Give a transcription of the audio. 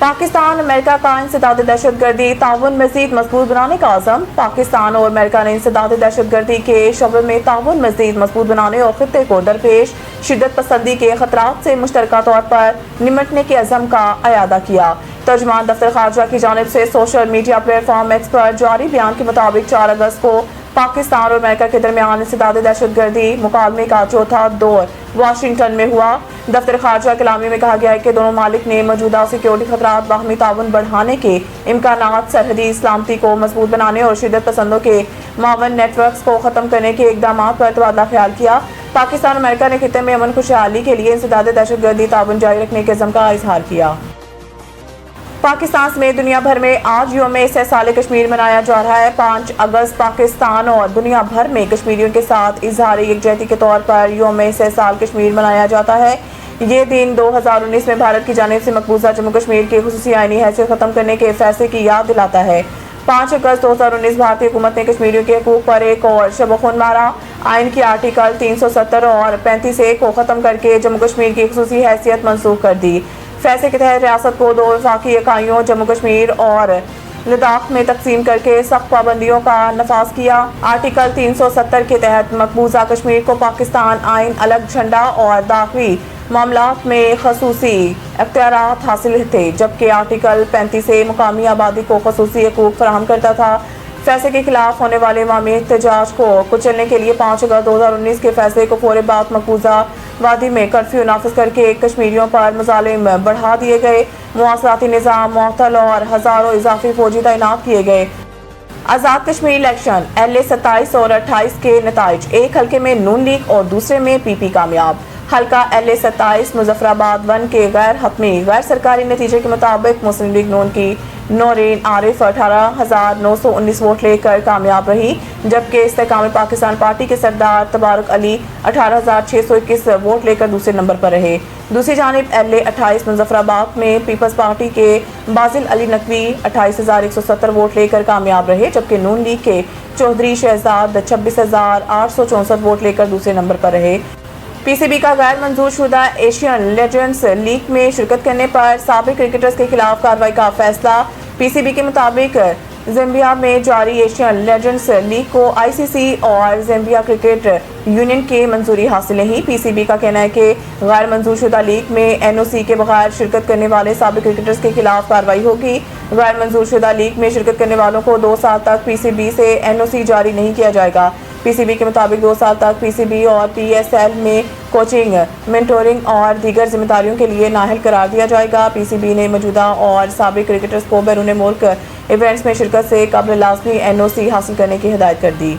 Pakistan America का इंसदाद दहशतगर्दी ताउन मजीद मजबूत बनाने का अज़म। पाकिस्तान और अमेरिका ने इंसदाद दहशतगर्दी के शोबे में ताउन मजीद मजबूत बनाने और खित्ते को दरपेश शिद्दत पसंदी के खतरात से मुश्तरका तौर पर निमटने के अज़म का अयादा किया। तर्जुमान दफ्तर खारजा की जानिब से सोशल मीडिया प्लेटफॉर्म एक्स पर जारी बयान के मुताबिक 4 अगस्त को पाकिस्तान और अमेरिका के दरमियान इंसदाद दहशतगर्दी मुकालमे का चौथा दौर वाशिंगटन में हुआ। दफ्तर खारजा कलामी में कहा गया है कि दोनों मालिक ने मौजूदा सिक्योरिटी खतरात बाहमी ताउन बढ़ाने के इम्कानात, सरहदी सलामती को मजबूत बनाने और शिद्दत पसंदों के मावन नेटवर्क्स को ख़त्म करने के इकदाम पर तबादला ख्याल किया। पाकिस्तान और अमेरिका ने खित्ते में अमन खुशहाली के लिए इंसदाद दहशतगर्दी ताउन जारी रखने के अज़म का इजहार किया। पाकिस्तान समेत दुनिया भर में आज यौम इस्तेहसाल कश्मीर मनाया जा रहा है। 5 अगस्त पाकिस्तान और दुनिया भर में कश्मीरियों के साथ इजहार यकजहती के तौर पर यौम इस्तेहसाल कश्मीर मनाया जाता है। ये दिन 2019 में भारत की जानिब से मकबूजा जम्मू कश्मीर की खुसूसी आईनी हैसियत खत्म करने के फैसले की याद दिलाता है। 5 अगस्त 2019 भारतीय हुकूमत ने कश्मीरियों के हकूक पर एक और शब-ए-खून मारा। आइन की आर्टिकल 370 और 35A को ख़त्म करके जम्मू कश्मीर की खुसूसी हैसियत मनसूख कर दी। फैसले के तहत रियासत को 2 वफाकी इकाइयों जम्मू कश्मीर और लद्दाख में तकसीम करके सख्त पाबंदियों का नफाज किया। आर्टिकल 370 के तहत मकबूजा कश्मीर को पाकिस्तान आइन, अलग झंडा और दाखिली मामलात में खसूसी इख्तियारात हासिल थे, जबकि आर्टिकल 35A मुकामी आबादी को खसूसी हकूक फराहम करता था। फैसले के खिलाफ होने वाले अवामी एहतजाज को कुचलने के लिए 5 अगस्त 2019 के फैसले को फौरे बाद मकबूजा वादी में कर्फ्यू नाफिज करके कश्मीरियों पर मज़ालिम बढ़ा दिए गए। मुआसराती निज़ाम मुअत्तल और हज़ारों इजाफी फौजी तैनात किए गए। आज़ाद कश्मीर इलेक्शन LA 27 और 28 के नताइज, एक हल्के में नून लीग और दूसरे में PP कामयाब। हल्का LA 27 मुजफ्फराबाद 1 के गैर हतमी गैर सरकारी नतीजे के मुताबिक मुस्लिम लीग नून की नौरीन आरिफ 18,919 वोट लेकर कामयाब रही, जबकि इस्तेहकाम पाकिस्तान पार्टी के सरदार तबारक अली 18,621 वोट लेकर दूसरे नंबर पर रहे। दूसरी जानिब LA 28 मुजफ्फराबाद में पीपल्स पार्टी के बाजिल अली नकवी 28,170 वोट लेकर कामयाब रहे, जबकि नून लीग के चौधरी शहजाद 26,864 वोट लेकर दूसरे नंबर पर रहे। PCB का गैर मंजूर शुदा एशियन लेजेंड्स लीग में शिरकत करने पर साबिक क्रिकेटर्स के खिलाफ कार्रवाई का फैसला। PCB के मुताबिक ज़ाम्बिया में जारी एशियन लेजेंड्स लीग को ICC और ज़ाम्बिया क्रिकेट यूनियन की मंजूरी हासिल नहीं। PCB का कहना है कि गैर मंजूर शुदा लीग में NOC के बगैर शिरकत करने वाले साबिक क्रिकेटर्स के खिलाफ कार्रवाई होगी। गैर मंजूर शुदा लीग में शिरकत करने वालों को 2 साल तक PCB से NOC जारी नहीं किया जाएगा। PCB के मुताबिक 2 साल तक PCB और PSL में कोचिंग, मेंटोरिंग और दीगर जिम्मेदारियों के लिए नाअहल करार दिया जाएगा। PCB ने मौजूदा और साबिक क्रिकेटर्स को बैरून मुल्क इवेंट्स में शिरकत से कबल लाज़मी NOC हासिल करने की हिदायत कर दी।